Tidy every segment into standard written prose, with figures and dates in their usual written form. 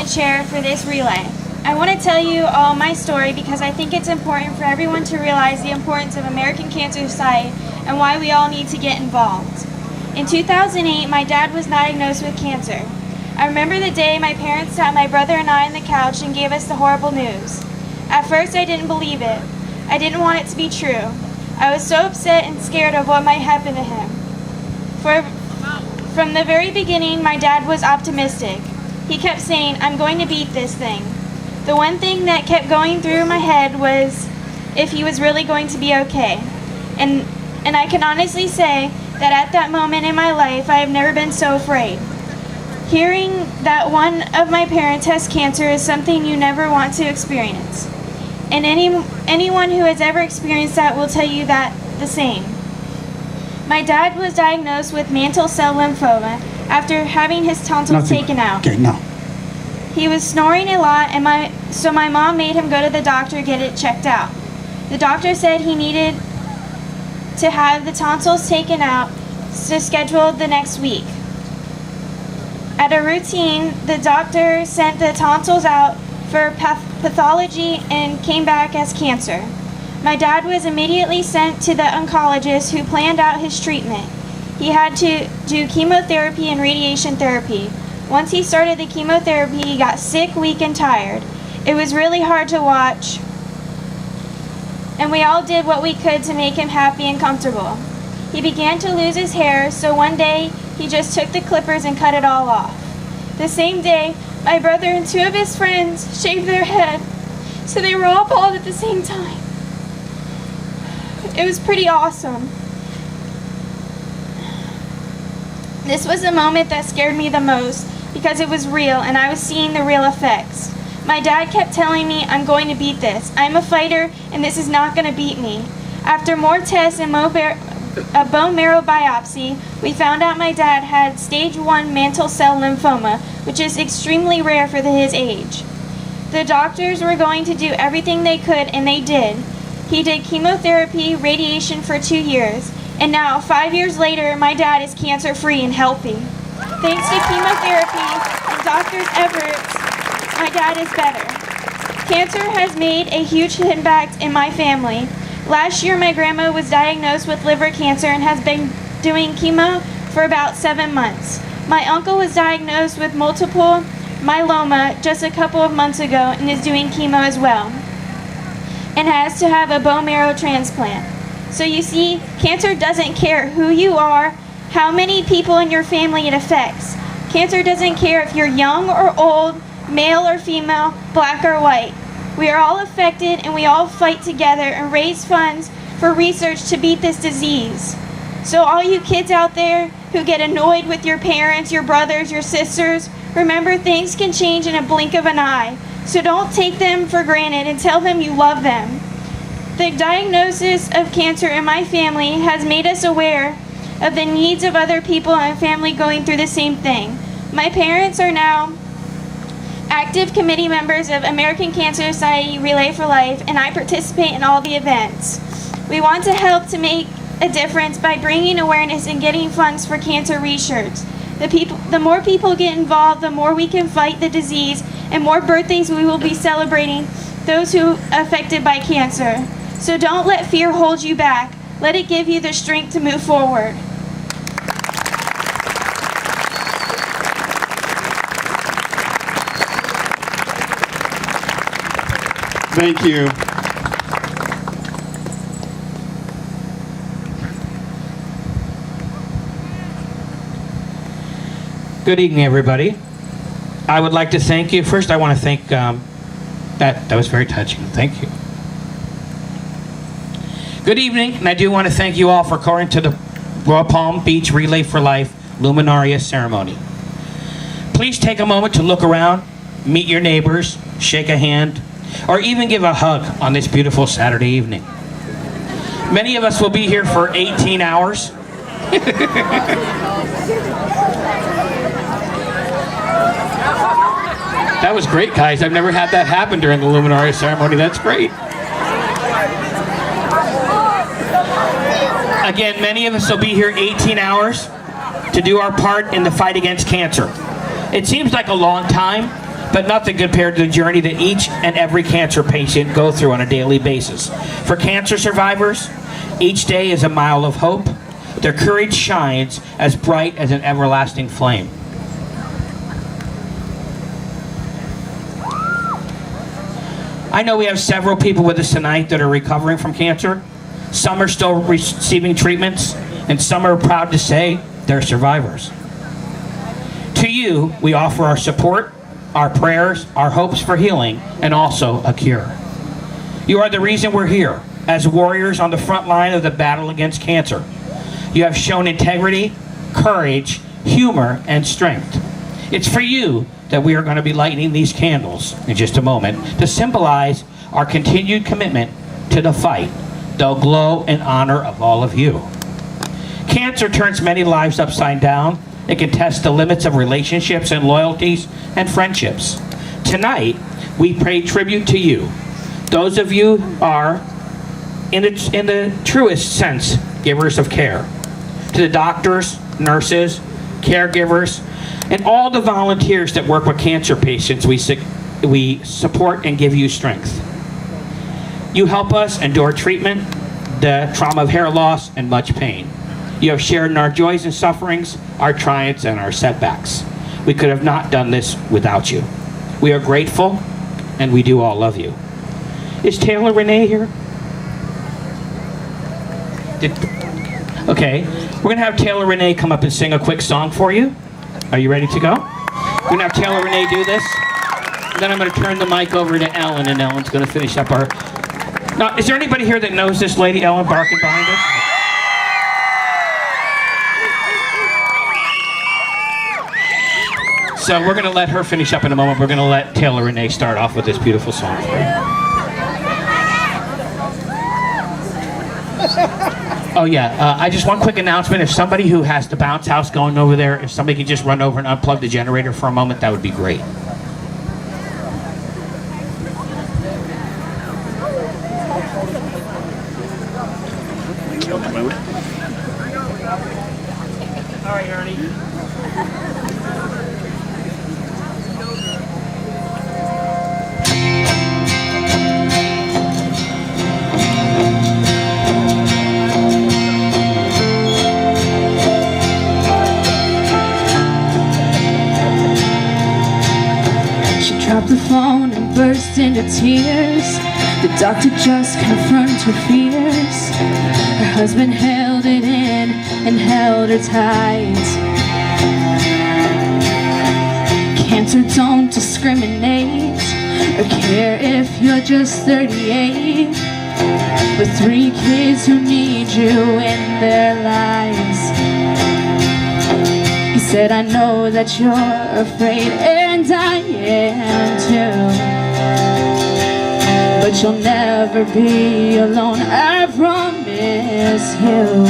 chair for this relay. I want to tell you all my story because I think it's important for everyone to realize the importance of American Cancer Society and why we all need to get involved. In 2008, my dad was diagnosed with cancer. I remember the day my parents sat my brother and I on the couch and gave us the horrible news. At first, I didn't believe it. I didn't want it to be true. I was so upset and scared of what might happen to him. From the very beginning, my dad was optimistic. He kept saying, "I'm going to beat this thing." The one thing that kept going through my head was if he was really going to be okay. And I can honestly say that at that moment in my life, I have never been so afraid. Hearing that one of my parents has cancer is something you never want to experience. And anyone who has ever experienced that will tell you that the same. My dad was diagnosed with mantle cell lymphoma after having his tonsils taken out. Okay, no. He was snoring a lot, so my mom made him go to the doctor to get it checked out. The doctor said he needed to have the tonsils taken out, so scheduled the next week. At a routine, the doctor sent the tonsils out for pathology and came back as cancer. My dad was immediately sent to the oncologist who planned out his treatment. He had to do chemotherapy and radiation therapy. Once he started the chemotherapy, he got sick, weak, and tired. It was really hard to watch, and we all did what we could to make him happy and comfortable. He began to lose his hair, so one day he just took the clippers and cut it all off. The same day, my brother and two of his friends shaved their head, so they were all bald at the same time. It was pretty awesome. This was the moment that scared me the most because it was real and I was seeing the real effects. My dad kept telling me, "I'm going to beat this. I'm a fighter and this is not going to beat me." After more tests and a bone marrow biopsy, we found out my dad had stage 1 mantle cell lymphoma, which is extremely rare for his age. The doctors were going to do everything they could, and they did. He did chemotherapy, radiation for 2 years, and now, 5 years later, my dad is cancer-free and healthy. Thanks to chemotherapy and doctors' efforts, my dad is better. Cancer has made a huge impact in my family. Last year, my grandma was diagnosed with liver cancer and has been doing chemo for about 7 months. My uncle was diagnosed with multiple myeloma just a couple of months ago and is doing chemo as well, and has to have a bone marrow transplant. So you see, cancer doesn't care who you are, how many people in your family it affects. Cancer doesn't care if you're young or old, male or female, black or white. We are all affected and we all fight together and raise funds for research to beat this disease. So all you kids out there who get annoyed with your parents, your brothers, your sisters, remember things can change in a blink of an eye. So don't take them for granted and tell them you love them. The diagnosis of cancer in my family has made us aware of the needs of other people in my family going through the same thing. My parents are now active committee members of American Cancer Society Relay for Life, and I participate in all the events. We want to help to make a difference by bringing awareness and getting funds for cancer research. The more people get involved, the more we can fight the disease, and more birthdays we will be celebrating those who are affected by cancer. So don't let fear hold you back. Let it give you the strength to move forward. Thank you. Good evening, everybody. I would like to thank you. First, I want to thank, that was very touching. Thank you. Good evening, and I do want to thank you all for coming to the Royal Palm Beach Relay for Life Luminaria ceremony. Please take a moment to look around, meet your neighbors, shake a hand, or even give a hug on this beautiful Saturday evening. Many of us will be here for 18 hours. That was great, guys. I've never had that happen during the Luminaria ceremony. That's great. Again, many of us will be here 18 hours to do our part in the fight against cancer. It seems like a long time, but nothing compared to the journey that each and every cancer patient go through on a daily basis. For cancer survivors, each day is a mile of hope. Their courage shines as bright as an everlasting flame. I know we have several people with us tonight that are recovering from cancer. Some are still receiving treatments, and some are proud to say they're survivors. To you, we offer our support, our prayers, our hopes for healing, and also a cure. You are the reason we're here, as warriors on the front line of the battle against cancer. You have shown integrity, courage, humor, and strength. It's for you that we are going to be lighting these candles in just a moment to symbolize our continued commitment to the fight. They'll glow in honor of all of you. Cancer turns many lives upside down. It can test the limits of relationships and loyalties and friendships. Tonight, we pay tribute to you. Those of you are, in the truest sense, givers of care. To the doctors, nurses, caregivers, and all the volunteers that work with cancer patients, we support and give you strength. You help us endure treatment, the trauma of hair loss, and much pain. You have shared in our joys and sufferings, our triumphs and our setbacks. We could have not done this without you. We are grateful, and we do all love you. Is Taylor Renee here? Okay, we're going to have Taylor Renee come up and sing a quick song for you. Are you ready to go? We're going to have Taylor Renee do this. Then I'm going to turn the mic over to Ellen, and Ellen's going to finish up our... Now, is there anybody here that knows this lady, Ellen Barkin, behind us? So we're going to let her finish up in a moment. We're going to let Taylor Renee start off with this beautiful song for you. Oh yeah, I just one quick announcement. If somebody who has the bounce house going over there, if somebody could just run over and unplug the generator for a moment, that would be great. All right, Ernie. Dropped the phone and burst into tears. The doctor just confirmed her fears. Her husband held it in and held her tight. Cancer don't discriminate or care if you're just 38. With 3 kids who need you in their lives. He said, I know that you're afraid, and I am too. But you'll never be alone, I promise you.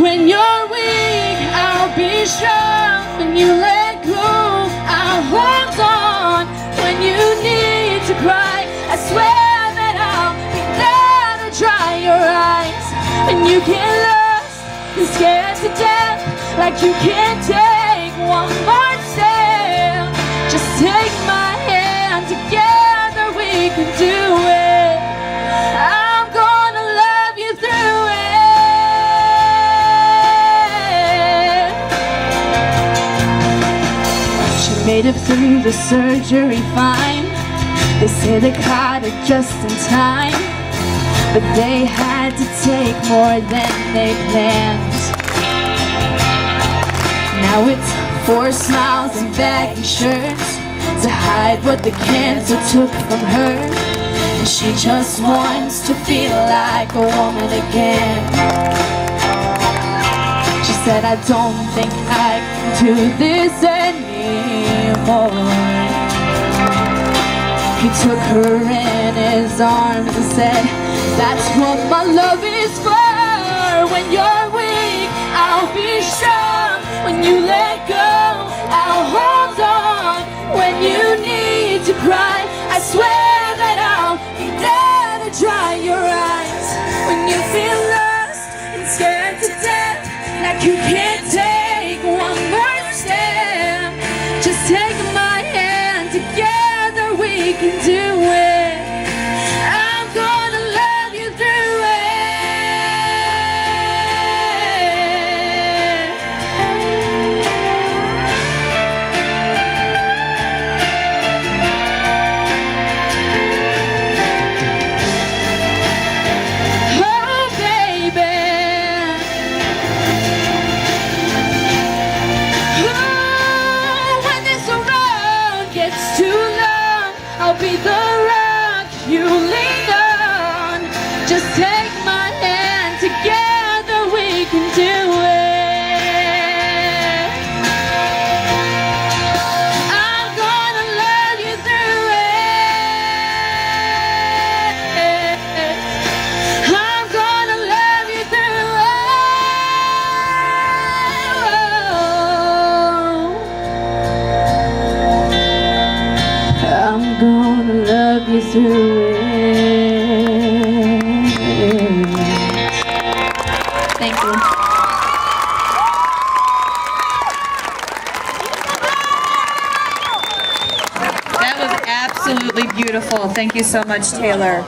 When you're weak, I'll be strong. When you let go, I'll hold on. When you need to cry, I swear that I'll be there to dry your eyes. And you get lost and scared to death, like you can't take one more step. Just take my hand, together we can do it. I'm gonna love you through it. She made it through the surgery fine. They say they caught it just in time, but they had to take more than they planned. Now it's 4 smiles and baggy shirts to hide what the cancer took from her. And she just wants to feel like a woman again. She said, I don't think I can do this anymore. He took her in his arms and said, that's what my love is for. When you're weak, I'll be strong. When you let go, I'll hold on. When you need to cry, I swear that I'll be there to dry your eyes. When you feel lost and scared to death, like you can't take one more step, just take my hand. be the rock you lean on. Just take my hand, together we can do it. I'm gonna love you through it. I'm gonna love you through it. I'm gonna love you through it. Thank you. That was absolutely beautiful. Thank you so much, Taylor.